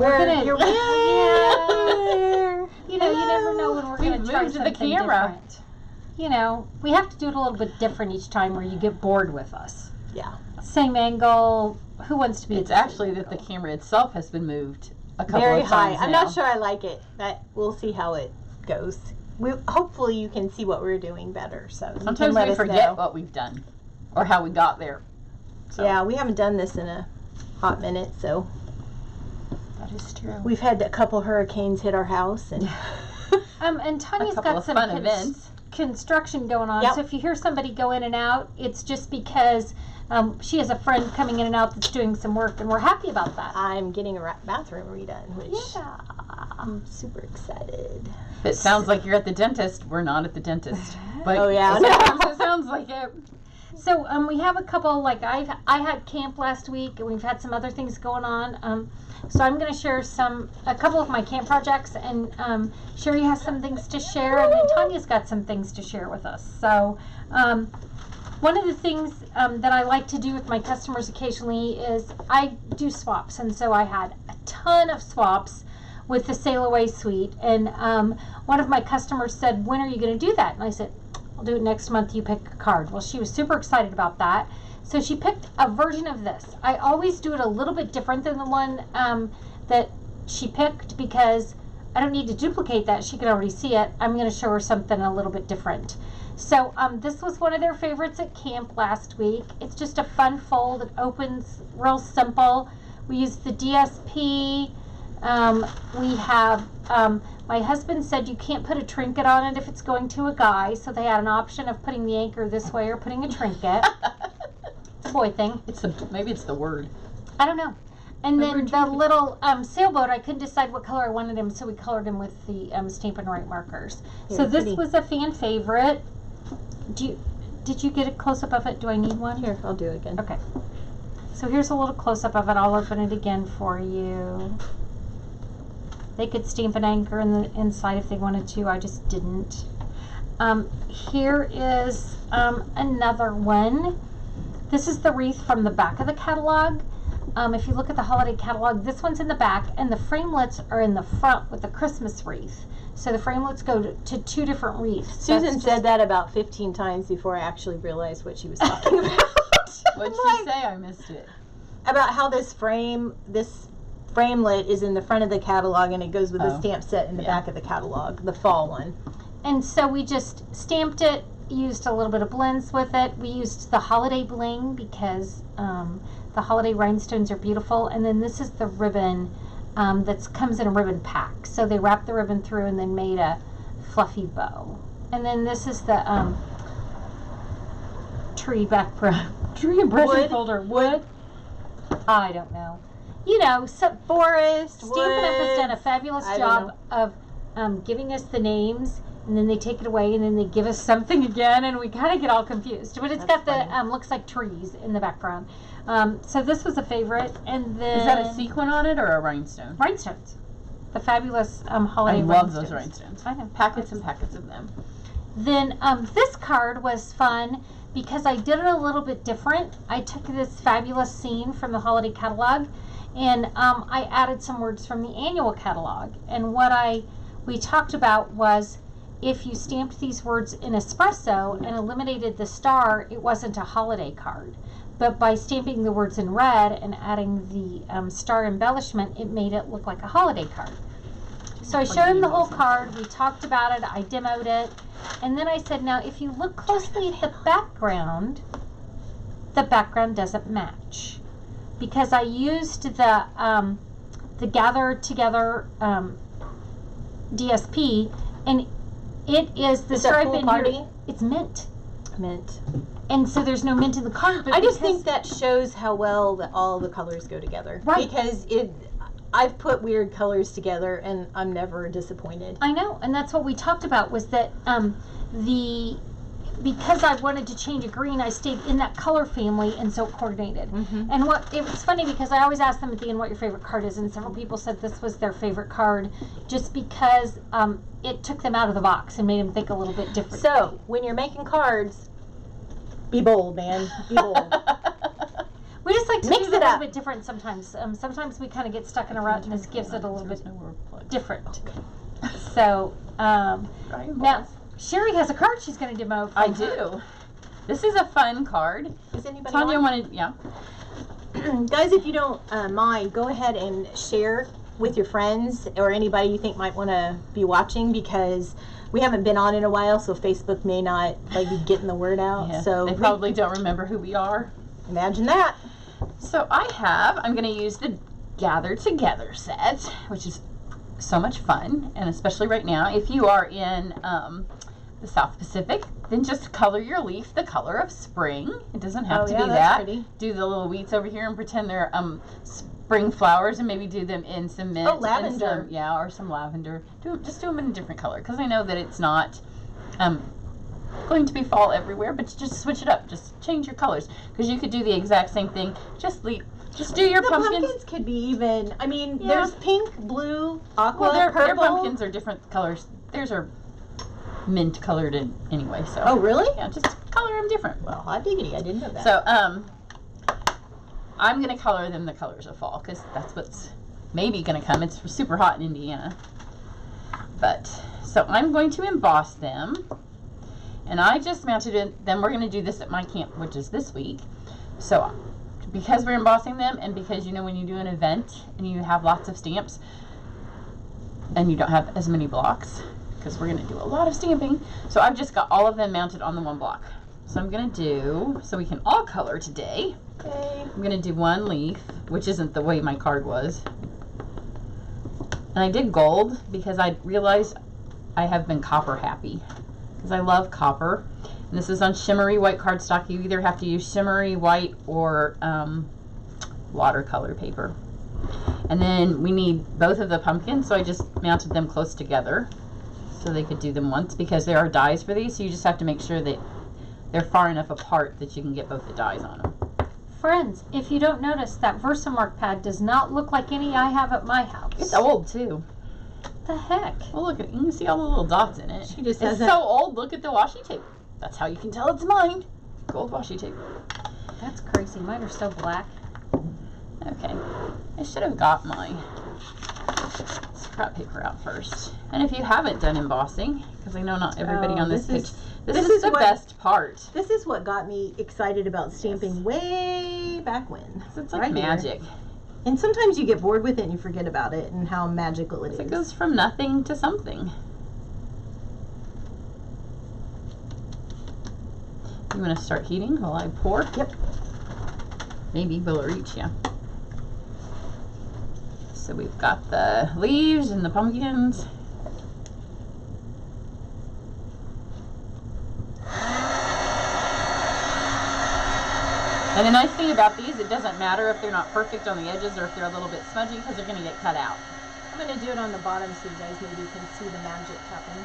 we're gonna. You never know when we're gonna try moved something the camera. different. We have to do it a little bit different each time, or you get bored with us. Yeah. Same angle. Who wants to be? It's actually that the camera itself has been moved a couple Very of high. times I'm now. not sure I like it. We'll see how it goes. Hopefully you can see what we're doing better. So you Sometimes can let we us forget know. what we've done or how we got there. So. Yeah, we haven't done this in a hot minute, so That is true. we've had a couple hurricanes hit our house, and And Tanya's a couple got of some fun events. construction going on. Yep. So if you hear somebody go in and out, it's just because she has a friend coming in and out that's doing some work, and we're happy about that. I'm getting a bathroom redone, which Yeah. I'm super excited. If it sounds like you're at the dentist, we're not at the dentist. But Oh, yeah. sometimes it sounds like it. So we have a couple, like I had camp last week, and we've had some other things going on. So I'm going to share a couple of my camp projects, and Sherry has some things to share, and then Tanya's got some things to share with us. So one of the things that I like to do with my customers occasionally is I do swaps, and so I had a ton of swaps with the Sail Away suite, and one of my customers said, "When are you going to do that?" And I said, "I'll do it next month. You pick a card." Well, she was super excited about that. So she picked a version of this. I always do it a little bit different than the one that she picked because I don't need to duplicate that. She can already see it. I'm going to show her something a little bit different. So this was one of their favorites at camp last week. It's just a fun fold. It opens real simple. We used the DSP. We have, my husband said you can't put a trinket on it if it's going to a guy, so they had an option of putting the anchor this way or putting a trinket. It's a boy thing. Maybe it's the word. I don't know. And then the little sailboat, I couldn't decide what color I wanted him, so we colored him with the Stampin' Right markers. So this was a fan favorite. Did you get a close-up of it? Do I need one? Here, I'll do it again. Okay. So here's a little close-up of it. I'll open it again for you. They could stamp an anchor in the inside if they wanted to. I just didn't. Here is another one. This is the wreath from the back of the catalog. If you look at the holiday catalog, this one's in the back, and the framelits are in the front with the Christmas wreath. So the framelits go to two different wreaths. Susan said that about 15 times before I actually realized what she was talking about. What did she say? I missed it. About how this framelit is in the front of the catalog, and it goes with the stamp set in the back of the catalog, the fall one. And so we just stamped it, used a little bit of blends with it. We used the holiday bling because the holiday rhinestones are beautiful. And then this is the ribbon that comes in a ribbon pack. So they wrapped the ribbon through and then made a fluffy bow. And then this is the tree background. Tree impression folder. Wood? I don't know. Forest, Stampin' Up! Has done a fabulous job of giving us the names, and then they take it away, and then they give us something again, and we kind of get all confused. But it's got the looks like trees in the background. So this was a favorite, and then Is that a sequin on it or a rhinestone? Rhinestones, the fabulous holiday. I love rhinestones. those rhinestones. I know. Packets and packets of them. Then this card was fun because I did it a little bit different. I took this fabulous scene from the holiday catalog, and I added some words from the annual catalog. And what we talked about was if you stamped these words in espresso and eliminated the star, it wasn't a holiday card. But by stamping the words in red and adding the star embellishment, it made it look like a holiday card. So I showed him the whole card. We talked about it. I demoed it. And then I said, now if you look closely at the background doesn't match. Because I used the Gather Together DSP, and it is the stripe in here. It's mint. And so there's no mint in the card. But I just think that shows how well that all the colors go together. Right. Because I've put weird colors together, and I'm never disappointed. I know, and that's what we talked about was that because I wanted to change a green, I stayed in that color family, and so it coordinated. And it was funny because I always ask them at the end what your favorite card is, and several people said this was their favorite card just because it took them out of the box and made them think a little bit different. So when you're making cards, be bold, man. Be bold. We just like to Mix do it a it little up. bit different sometimes. Sometimes we kind of get stuck in a rut, and this gives it a little bit different. So, now Sherry has a card she's going to demo. I do. This is a fun card. Is anybody Tanya on? wanted, yeah. Guys, if you don't mind, go ahead and share with your friends or anybody you think might want to be watching, because we haven't been on in a while, so Facebook may not like be getting the word out. Yeah, So they probably don't remember who we are. imagine that. So I'm going to use the Gather Together set, which is so much fun, and especially right now, if you are in the South Pacific, then just color your leaf the color of spring. It doesn't have to be that's that. pretty. Do the little weeds over here and pretend they're spring flowers, and maybe do them in some mint. Oh, lavender. Or some lavender. Just do them in a different color, because I know that it's not going to be fall everywhere, but just switch it up. Just change your colors, because you could do the exact same thing. Just do your The pumpkins. pumpkins could be even. I mean, Yeah. there's pink, blue, aqua, Well, their purple. pumpkins are different colors. Theirs are mint colored anyway, so. Oh, really? Yeah, just color them different. Well, hot diggity, I didn't know that. So, I'm gonna color them the colors of fall, because that's what's maybe gonna come. It's super hot in Indiana. But, so I'm going to emboss them, and I just mounted it. Then we're gonna do this at my camp, which is this week. So, because we're embossing them, and because when you do an event and you have lots of stamps and you don't have as many blocks, because we're going to do a lot of stamping, so I've just got all of them mounted on the one block. So I'm going to do, so we can all color today, Okay. I'm going to do one leaf, which isn't the way my card was. And I did gold because I realized I have been copper happy, because I love copper. And this is on shimmery white cardstock. You either have to use shimmery white or watercolor paper. And then we need both of the pumpkins, so I just mounted them close together so they could do them once, because there are dies for these, so you just have to make sure that they're far enough apart that you can get both the dies on them. Friends, if you don't notice, that Versamark pad does not look like any I have at my house. It's old too. What the heck? Oh, look at it. You can see all the little dots in it. She just It's hasn't- so old. Look at the washi tape. That's how you can tell it's mine. Gold washi tape. That's crazy. Mine are still black. Okay. I should have got my scrap paper out first. And if you haven't done embossing, because I know not everybody on this page, this is the what- best part. This is what got me excited about stamping way back when. It's like Right here. magic. And sometimes you get bored with it and you forget about it and how magical it is. It goes from nothing to something. You want to start heating while I pour? Yep. Maybe will it reach you? So we've got the leaves and the pumpkins. And the nice thing about these, it doesn't matter if they're not perfect on the edges or if they're a little bit smudgy, because they're going to get cut out. I'm going to do it on the bottom so you guys maybe can see the magic happen.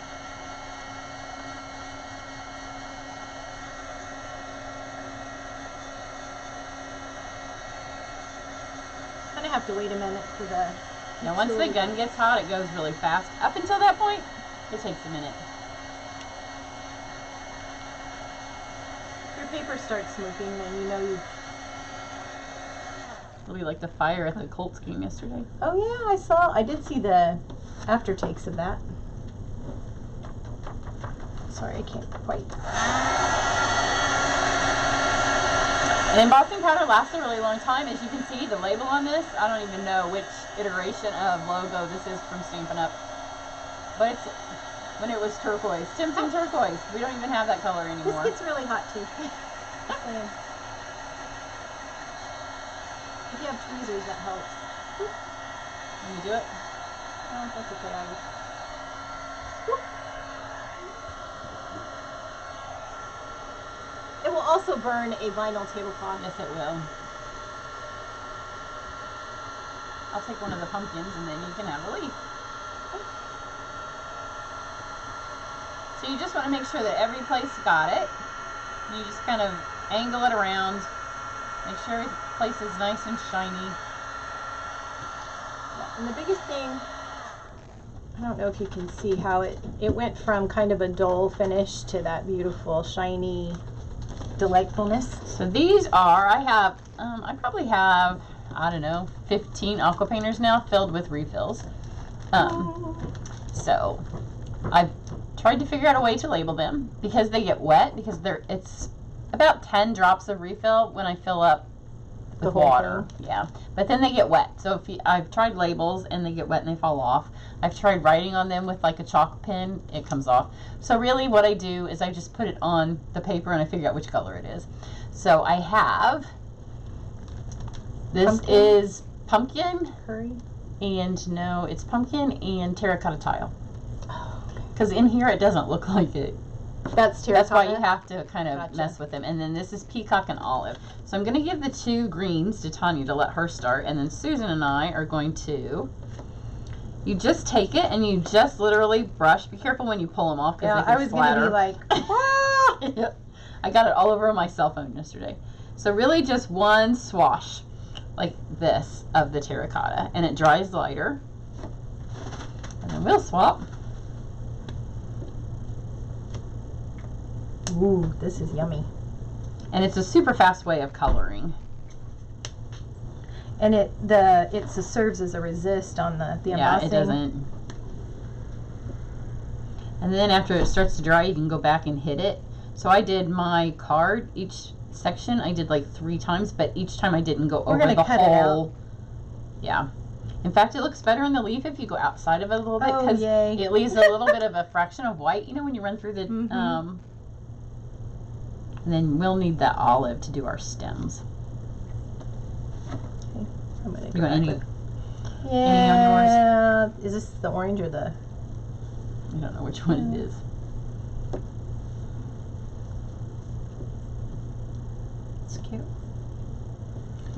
I'm going to have to wait a minute for the... Now once the gun gets hot, it goes really fast. Up until that point, it takes a minute. Your paper starts smoking and you know you've... It'll be like the fire at the Colts game yesterday. Oh yeah, I did see the aftertakes of that. Sorry, I can't quite. An embossing powder lasts a really long time. As you can see, the label on this, I don't even know which iteration of logo this is from Stampin' Up. But it's when it was turquoise. Tempting turquoise. We don't even have that color This anymore. gets really hot too. If you have tweezers, that helps. Can you do it? Oh, that's okay. It will also burn a vinyl tablecloth. Yes, it will. I'll take one of the pumpkins and then you can have a leaf. So you just want to make sure that every place got it. You just kind of angle it around. Make sure every place is nice and shiny. And the biggest thing, I don't know if you can see how it went from kind of a dull finish to that beautiful shiny delightfulness. So these are, I probably have, I don't know, 15 aqua painters now filled with refills. So I've tried to figure out a way to label them because they get wet, because it's about 10 drops of refill when I fill up The with whole water. Yeah, but then they get wet. So I've tried labels and they get wet and they fall off. I've tried writing on them with like a chalk pen, it comes off. So really what I do is I just put it on the paper and I figure out which color it is. So I have, this Pumpkin? is pumpkin, Curry. and no, it's pumpkin and terracotta tile. Oh, okay. Because in here it doesn't look like it. That's terracotta. That's why you have to kind of Gotcha. mess with them. And then this is peacock and olive. So I'm going to give the 2 greens to Tanya to let her start. And then Susan and I are going to, you just take it and you just literally brush. Be careful when you pull them off because Yeah, they can I was splatter. gonna be like, ah! Yep. I got it all over my cell phone yesterday. So really just one swash like this of the terracotta. And it dries lighter. And then we'll swap. Ooh, this is yummy. And it's a super fast way of coloring. And it serves as a resist on the Yeah, embossing. it doesn't. And then after it starts to dry, you can go back and hit it. So I did my card, each section I did like 3 times, but each time I didn't go We're over gonna the cut it out. whole. Yeah. In fact, it looks better on the leaf if you go outside of it a little bit, Oh, because yay. it leaves a little bit of a fraction of white. You know when you run through the Mhm. and then we'll need that olive to do our stems. I'm gonna You want any? grab it. Any on yours? Yeah. Is this the orange or the? I don't know which one it is. It's cute.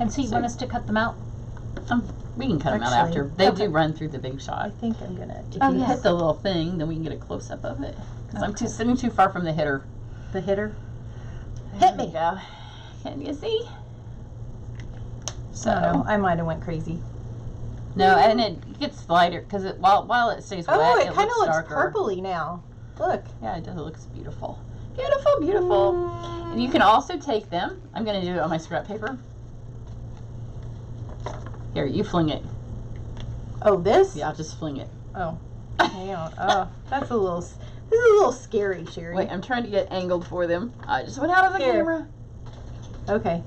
And so you want us to cut them out? We can cut them out Actually, after. They okay. do run through the big I shot. think I'm gonna. If Oh, you yes. hit the little thing, then we can get a close up of it. Because I'm Okay. sitting too far from the hitter. The hitter. There Hit we me. go. Can you see? So No, I might have went crazy. no, and it gets lighter because while it stays wet, Oh, it kind of looks looks darker. purpley now. Look. Yeah, it does. It looks beautiful, beautiful, beautiful. And you can also take them. I'm going to do it on my scrap paper. Here, you fling it. Oh, this? Yeah, I'll just fling it. Oh. Hang on. Oh, that's a little. This is a little scary, Sherry. Wait, I'm trying to get angled for them. I just went out of the Here. camera. Okay.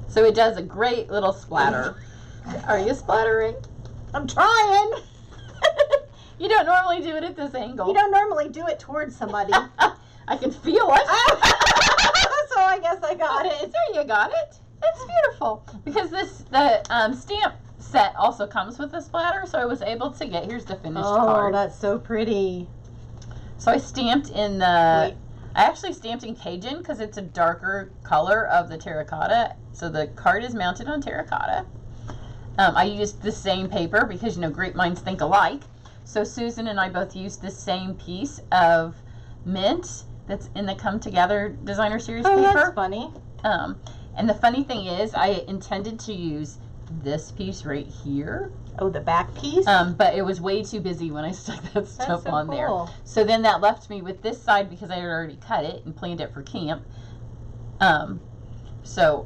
So it does a great little splatter. Are you splattering? I'm trying. You don't normally do it at this angle. You don't normally do it towards somebody. I can feel it. So I guess I got it. There you got it. It's beautiful. Because the stamp set also comes with a splatter, so I was able to get, here's the finished Oh, card. that's so pretty. So I stamped in I actually stamped in Cajun because it's a darker color of the terracotta. So the card is mounted on terracotta. I used the same paper because, you know, great minds think alike. So Susan and I both used the same piece of mint that's in the Come Together Designer Series Oh, paper. that's funny. And the funny thing is, I intended to use this piece right here, Oh, the back piece? but it was way too busy when I stuck that stuff so on there. cool. So then that left me with this side because I had already cut it and planned it for camp. So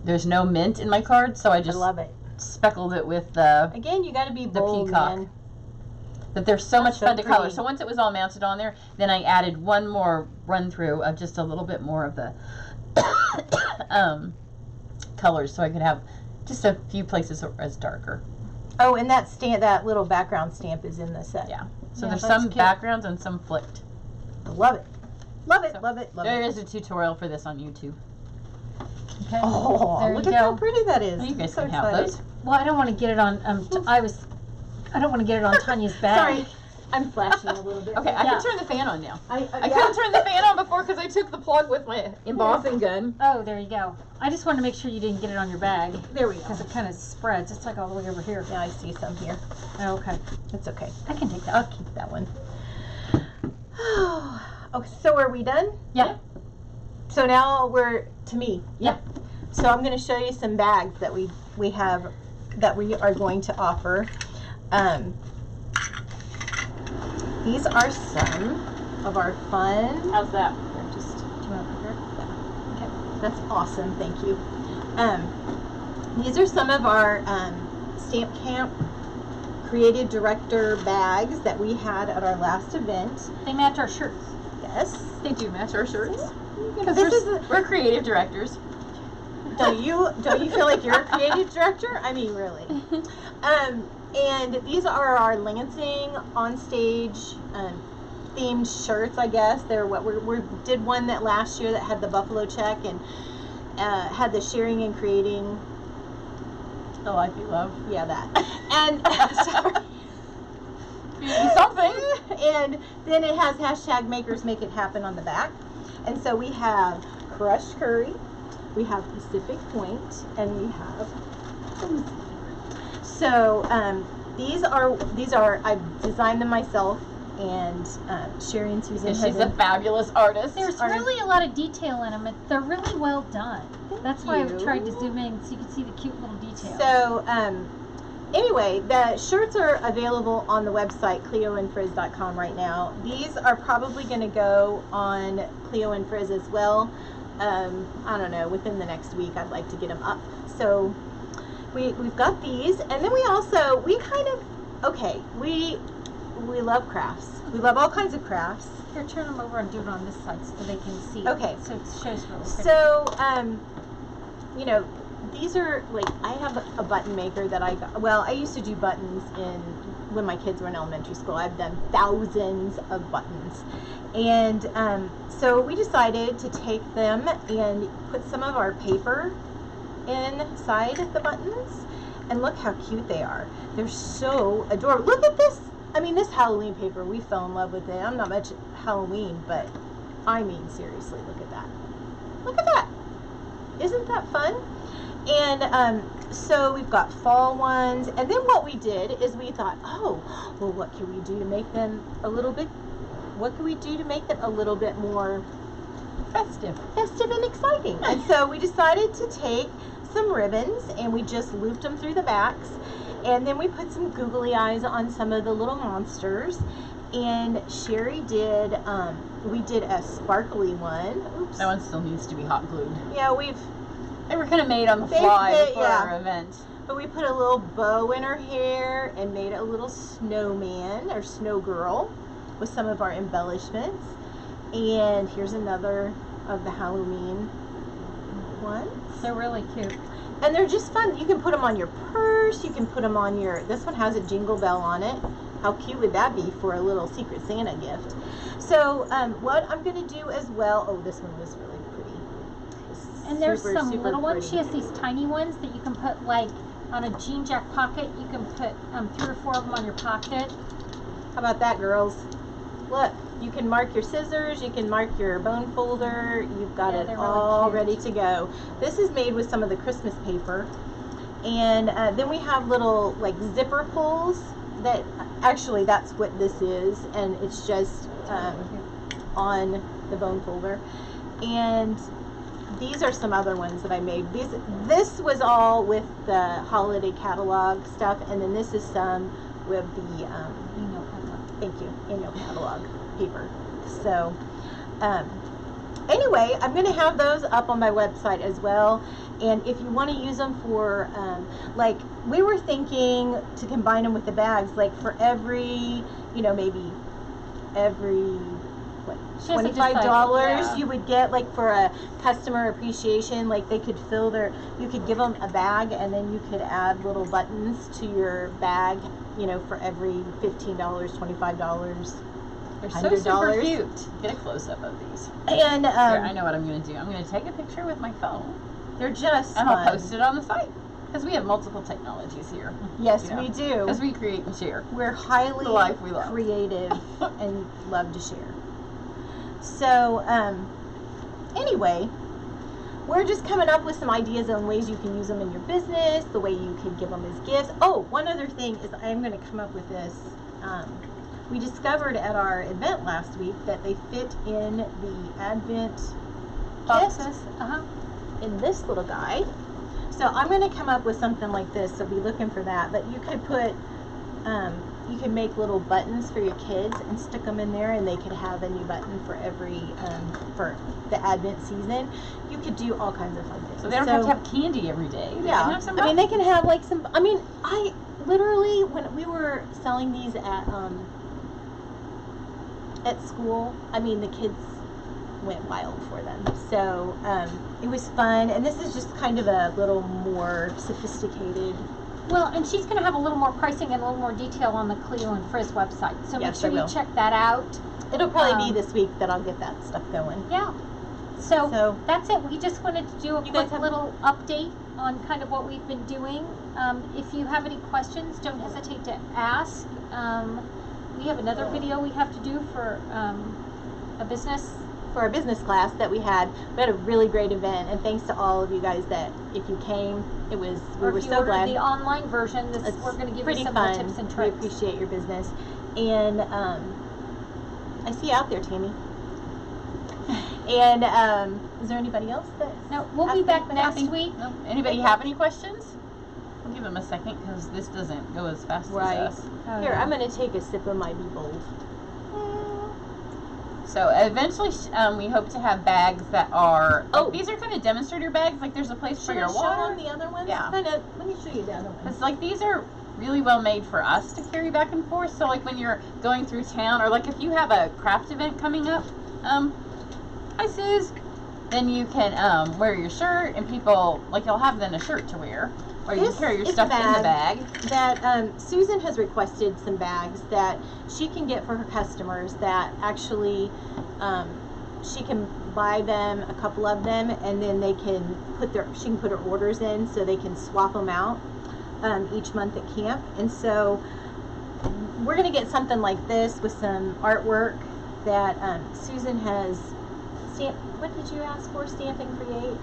there's no mint in my card, so I I just love it. speckled it with the, Again, you got to be bold, peacock. man. but they're so much That's so fun to color. pretty. So once it was all mounted on there, then I added one more run through of just a little bit more of the colors, so I could have just a few places as darker. Oh, and that little background stamp is in the set. Yeah. So Yeah, there's that's some cute. backgrounds and some flicked. Love it. Love it, So, love it, love There it. is a tutorial for this on YouTube. Okay. Oh, There look you at how go. pretty that is. Well, you guys So can have excited. those. Well, I don't want to get it on. I don't want to get it on Tanya's bag. Sorry, I'm flashing a little bit. Okay, I Yeah. can turn the fan on now. I yeah. couldn't turn the fan on before because I took the plug with my embossing gun. Oh, there you go. I just wanted to make sure you didn't get it on your bag There we go. because it kind of spreads. It's like all the way over here. Now I see some here. Oh, okay. It's okay. I can take that. I'll keep that one. Okay, so are we done? Yeah. So now we're to me. Yeah. So I'm going to show you some bags that we have that we are going to offer. These are some of our fun. How's that? Here, just do you want That's awesome. Thank you. These are some of our Stamp Camp Creative Director bags that we had at our last event. They match our shirts. Yes. They do match our shirts. Because This is we're creative directors. don't you feel like you're a creative director? I mean, really. And these are our Lansing on stage themed shirts, I guess. They're what we did one that last year that had the buffalo check and had the sharing and creating. The life you love. Yeah, that. And sorry. Something. And then it has hashtag makers make it happen on the back. And so we have crushed curry, we have Pacific Point, and we have so these are I've designed them myself, and Sherry and Susan And have she's a fabulous artist. There's really a lot of detail in them. They're really well done. That's why I tried to zoom in so you can see the cute little details. So anyway, the shirts are available on the website cleoandfrizz.com right now. These are probably going to go on Cleo and Frizz as well. I don't know, within the next week I'd like to get them up. So we've got these, and then we love crafts. We love all kinds of crafts. Here, turn them over and do it on this side so they can see. Okay. So it shows really pretty. So you know, these are like, I have a button maker that I got. Well, I used to do buttons when my kids were in elementary school. I've done thousands of buttons, and so we decided to take them and put some of our paper inside the buttons, and look how cute they are. They're so adorable. Look at this. I mean, this Halloween paper, we fell in love with it. I'm not much Halloween, but I mean, seriously, look at that. Look at that. Isn't that fun? And so we've got fall ones, and then what we did is we thought, oh, well, what can we do to make them a little bit more festive and exciting? And so we decided to take some ribbons and we just looped them through the backs, and then we put some googly eyes on some of the little monsters. And Sherry did, we did a sparkly one. Oops. That one still needs to be hot glued. Yeah, They were kind of made on the They fly fit, before yeah. our event. but we put a little bow in her hair and made a little snowman or snow girl with some of our embellishments. And here's another of the Halloween ones. They're really cute. And they're just fun. You can put them on your purse. You can put them on this one has a jingle bell on it. How cute would that be for a little Secret Santa gift? So what I'm going to do as well, oh, this one was really pretty. And there's Super, some super little ones. She pretty. has these tiny ones that you can put like on a jean jack pocket. You can put 3 or 4 of them on your pocket. How about that, girls? Look, you can mark your scissors, you can mark your bone folder, you've got Yeah, it they're really all cute. ready to go. This is made with some of the Christmas paper. And then we have little like zipper pulls that, actually that's what this is, and it's just on the bone folder. And these are some other ones that I made. This was all with the holiday catalog stuff, and then this is some with the thank you, annual catalog paper. So anyway, I'm going to have those up on my website as well. And if you want to use them for, like, we were thinking to combine them with the bags, like for every, maybe every, what, She hasn't $25 decided, yeah. you would get, like, for a customer appreciation, like they could you could give them a bag, and then you could add little buttons to your bag, for every $15, $25. They're so super $100. cute. Get a close up of these. And Here, I know what I'm going to do. I'm going to take a picture with my phone, they're just and fun. I'll post it on the site. Because we have multiple technologies here. Yes, we do. Because we create and share. We're highly The life we love. creative and love to share. So, anyway, we're just coming up with some ideas on ways you can use them in your business, the way you can give them as gifts. Oh, one other thing is I'm going to come up with this. We discovered at our event last week that they fit in the Advent Boxes. in this little guy. So I'm going to come up with something like this, so be looking for that. But you could put you can make little buttons for your kids and stick them in there, and they could have a new button for every for the Advent season. You could do all kinds of fun things. So they don't have to have candy every day. They Yeah, can have some I mean, they can have like some. I mean, I literally, when we were selling these at school, I mean, the kids went wild for them. So it was fun, and this is just kind of a little more sophisticated. Well, and she's going to have a little more pricing and a little more detail on the Cleo & Frizz website. So Yes, make sure I you will. check that out. It'll probably Um, be this week that I'll get that stuff going. Yeah. So, So- that's it. We just wanted to do a You quick guys have- little update on kind of what we've been doing. If you have any questions, don't hesitate to ask. We have another video we have to do for a business. For our business class that we had a really great event, and thanks to all of you guys that if you came, we Or were if you so ordered glad. the online version, It's we're going to give you pretty some fun. more tips and We tricks. appreciate your business, and I see you out there, Tammy. And is there anybody else that? No, we'll be back next Nothing. week. No. Anybody have any questions? We'll give them a second because this doesn't go as fast Right. as us. Oh, Here, yeah. I'm gonna take a sip of my Be Bold. So eventually, we hope to have bags that are. Oh. Like, these are kind of demonstrator bags. Like there's a place for Should your I show water. them the other ones? Yeah. Let me show you the other ones. It's like these are really well made for us to carry back and forth. So like when you're going through town, or like if you have a craft event coming up, hi Suze, then you can wear your shirt, and people like you'll have then a shirt to wear, or you This can carry your is stuff a in the bag. That Susan has requested some bags that she can get for her customers that actually she can buy them, a couple of them, and then they can she can put her orders in so they can swap them out each month at camp. And so we're gonna get something like this with some artwork that Susan has what did you ask for? Stamp and Create?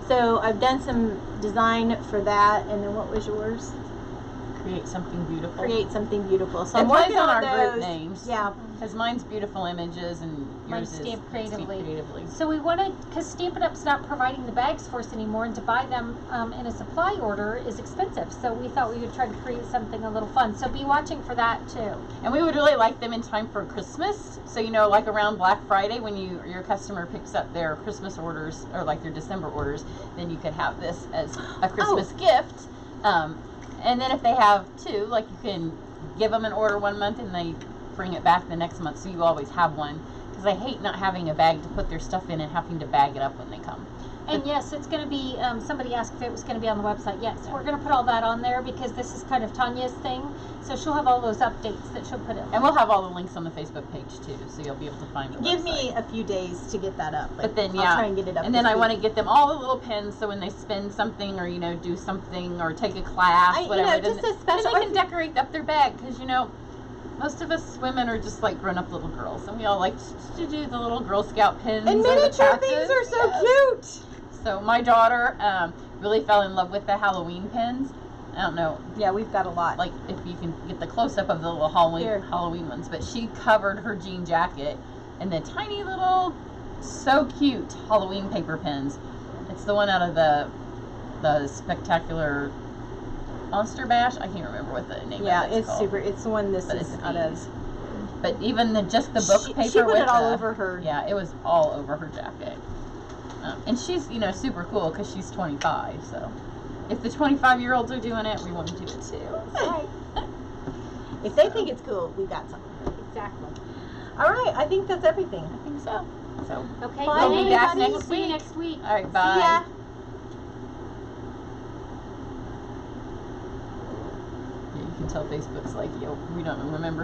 So I've done some design for that, and then what was yours? Create something beautiful. Create something beautiful. So It I'm plays working on on our those. group names. Yeah. Because mine's beautiful images and Mine's yours is Stamped Creatively. creatively. So we wanted, because Stampin' Up's not providing the bags for us anymore, and to buy them in a supply order is expensive. So we thought we would try to create something a little fun. So be watching for that too. And we would really like them in time for Christmas. So like around Black Friday when your customer picks up their Christmas orders or like their December orders, then you could have this as a Christmas gift. And then if they have two, like you can give them an order one month and they bring it back the next month, so you always have one. Because I hate not having a bag to put their stuff in and having to bag it up when they come. And yes, it's going to be, somebody asked if it was going to be on the website. Yes, we're going to put all that on there because this is kind of Tanya's thing. So she'll have all those updates that she'll put in. And we'll have all the links on the Facebook page too, so you'll be able to find the Give website. me a few days to get that up. But then, I'll try and get it up. and then this I want to week. get them all the little pens, so when they spend something or do something or take a class, whatever, just then, a special. then they can decorate up their bag because most of us women are just like grown-up little girls, and we all like to do the little Girl Scout pins. And or the miniature patches. things are so Yes. cute. So my daughter really fell in love with the Halloween pins. I don't know, Yeah, we've got a lot. like if you can get the close-up of the little Halloween ones, but she covered her jean jacket in the tiny little, so cute Halloween paper pins. It's the one out of the Spectacular Monster Bash. I can't remember what the name yeah, of it is it's called. super. It's the one this But is it's out of. these. But even just the book paper She put with it all the- over her. Yeah, it was all over her jacket. And she's super cool because she's 25. So if the 25-year-olds are doing it, we want to do it too. Right. If they think it's cool, we got something. Exactly. All right, I think that's everything. I think so. So Okay. Bye, we'll be back everybody. We'll next see you week. next week. All right, bye. See ya. Yeah, you can tell Facebook's like, yo, we don't remember